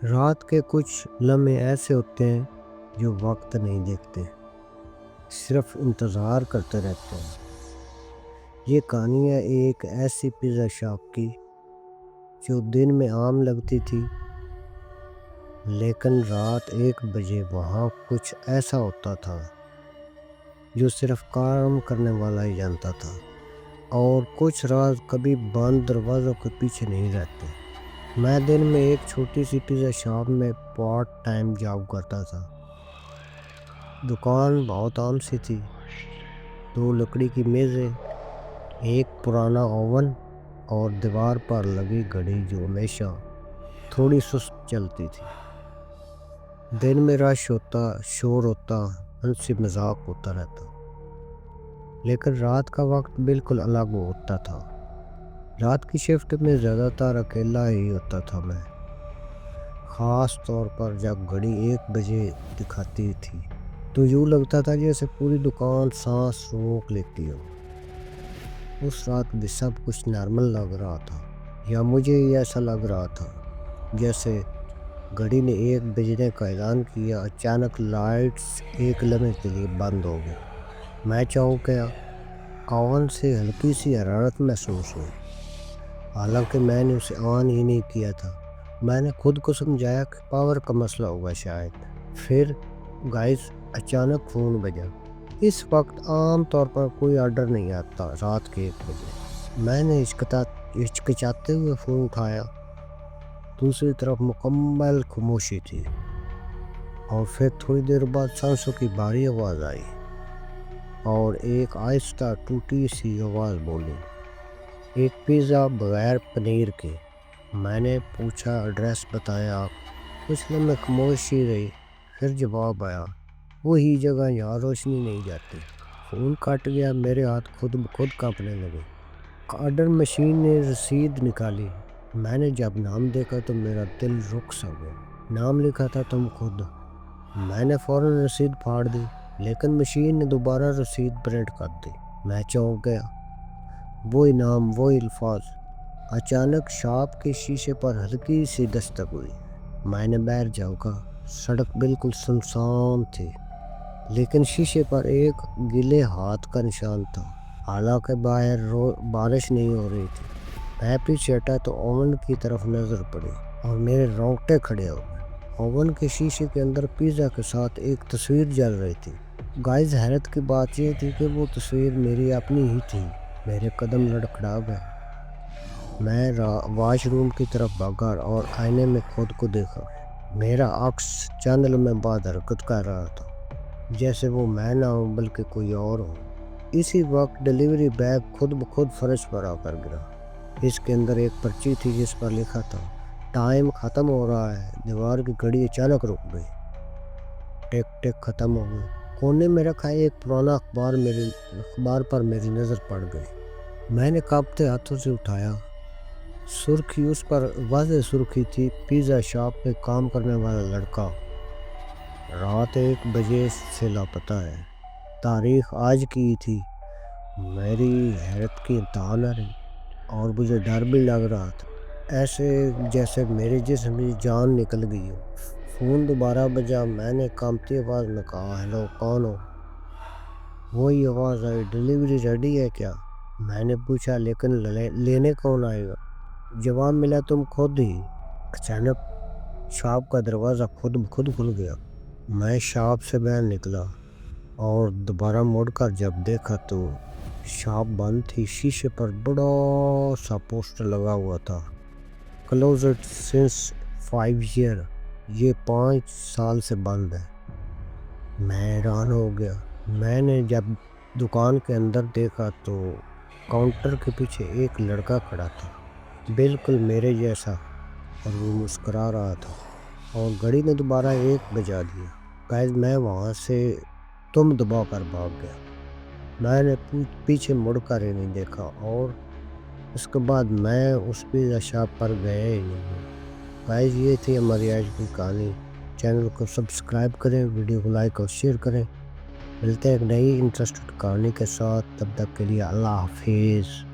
رات کے کچھ لمحے ایسے ہوتے ہیں جو وقت نہیں دیکھتے، صرف انتظار کرتے رہتے ہیں۔ یہ کہانی ہے ایک ایسی پیزا شاپ کی جو دن میں عام لگتی تھی، لیکن رات 1 بجے وہاں کچھ ایسا ہوتا تھا جو صرف کام کرنے والا ہی جانتا تھا، اور کچھ راز کبھی بند دروازوں کے پیچھے نہیں رہتے۔ میں دن میں ایک چھوٹی سی پیزا شاپ میں پارٹ ٹائم جاب کرتا تھا۔ دکان بہت عام سی تھی، 2 لکڑی کی میزیں، ایک پرانا اوون اور دیوار پر لگی گھڑی جو ہمیشہ تھوڑی سست چلتی تھی۔ دن میں رش ہوتا، شور ہوتا، ہنسی مذاق ہوتا رہتا، لیکن رات کا وقت بالکل الگ ہوتا تھا۔ رات کی شفٹ میں زیادہ تر اکیلا ہی ہوتا تھا میں، خاص طور پر جب گھڑی 1 بجے دکھاتی تھی تو یوں لگتا تھا جیسے پوری دکان سانس روک لیتی ہو۔ اس رات بھی سب کچھ نارمل لگ رہا تھا، یا مجھے ہی ایسا لگ رہا تھا جیسے گھڑی نے 1 بجنے کا اعلان کیا۔ اچانک لائٹس ایک لمحے کے لیے بند ہو گئی۔ میں چونک گیا، اوون سے ہلکی سی حرارت محسوس ہوئی، حالانکہ میں نے اسے آن ہی نہیں کیا تھا۔ میں نے خود کو سمجھایا کہ پاور کا مسئلہ ہوگا شاید۔ پھر گائز اچانک فون بجا۔ اس وقت عام طور پر کوئی آرڈر نہیں آتا رات کے 1 بجے۔ میں نے ہچکچاتے ہوئے فون اٹھایا۔ دوسری طرف مکمل خاموشی تھی، اور پھر تھوڑی دیر بعد سانسوں کی بھاری آواز آئی، اور ایک آہستہ ٹوٹی سی آواز بولی، ایک پیزا بغیر پنیر کے۔ میں نے پوچھا، ایڈریس بتایا۔ کچھ لمحے خاموشی رہی، پھر جواب آیا، وہی جگہ جہاں روشنی نہیں جاتی۔ فون کٹ گیا، میرے ہاتھ خود بخود کانپنے لگے۔ آرڈر مشین نے رسید نکالی۔ میں نے جب نام دیکھا تو میرا دل رک سا گیا۔ نام لکھا تھا تم خود۔ میں نے فوراً رسید پھاڑ دی، لیکن مشین نے دوبارہ رسید پرنٹ کر دی۔ میں چونک گیا، وہی نام، وہی الفاظ۔ اچانک شاپ کے شیشے پر ہلکی سی دستک ہوئی۔ میں نے باہر جھانکا، سڑک بالکل سنسان تھی، لیکن شیشے پر ایک گیلے ہاتھ کا نشان تھا، حالانکہ باہر بارش نہیں ہو رہی تھی۔ میں پیچھے ہٹا تو اوون کی طرف نظر پڑی، اور میرے رونگٹے کھڑے ہو گئے۔ اوون کے شیشے کے اندر پیزا کے ساتھ ایک تصویر جل رہی تھی۔ گائز حیرت کی بات یہ تھی کہ وہ تصویر میری اپنی ہی تھی۔ میرے قدم لڑکھڑا گئے۔ میں واش روم کی طرف بھاگا اور آئینے میں خود کو دیکھا۔ میرا عکس چند لمحے بعد حرکت کر رہا تھا، جیسے وہ میں نہ ہوں بلکہ کوئی اور ہو۔ اسی وقت ڈیلیوری بیگ خود بخود فرش پر آ کر گرا۔ اس کے اندر ایک پرچی تھی جس پر لکھا تھا، ٹائم ختم ہو رہا ہے۔ دیوار کی گھڑی اچانک رک گئی، ٹک ٹک ختم ہو گئی۔ کونے میں رکھا ایک پرانا اخبار پر میری نظر پڑ گئی۔ میں نے کانپتے ہاتھوں سے اٹھایا۔ سرخی اس پر واضح سرخی تھی، پیزا شاپ میں کام کرنے والا لڑکا رات 1 بجے سے لاپتہ ہے۔ تاریخ آج کی تھی۔ میری حیرت کی انتہا نہ رہی، اور مجھے ڈر بھی لگ رہا تھا، ایسے جیسے میرے جسم میں جان نکل گئی ہو۔ فون دوبارہ بجا۔ میں نے کانپتی آواز میں کہا، ہیلو، کون ہو؟ وہی آواز آئی، ڈیلیوری ریڈی ہے کیا؟ میں نے پوچھا، لیکن لینے کون آئے گا؟ جواب ملا، تم خود ہی۔ اچانک شاپ کا دروازہ خود بخود کھل گیا۔ میں شاپ سے باہر نکلا، اور دوبارہ مڑ کر جب دیکھا تو شاپ بند تھی۔ شیشے پر بڑا سا پوسٹر لگا ہوا تھا، کلوزڈ سنس 5 years، یہ 5 سال سے بند ہے۔ میں حیران ہو گیا۔ میں نے جب دکان کے اندر دیکھا تو کاؤنٹر کے پیچھے ایک لڑکا کھڑا تھا، بالکل میرے جیسا، اور وہ مسکرا رہا تھا، اور گھڑی نے دوبارہ 1 بجا دیا۔ گائز میں وہاں سے دم دبا کر بھاگ گیا۔ میں نے پیچھے مڑ کر ہی نہیں دیکھا، اور اس کے بعد میں اس پیزا شاپ پر گیا ہی نہیں۔ گائز یہ تھی ہماری آج کی کہانی۔ چینل کو سبسکرائب کریں، ویڈیو کو لائک اور شیئر کریں۔ ملتے ہیں ایک نئی انٹرسٹڈ کہانی کے ساتھ، تب تک کے لیے اللہ حافظ۔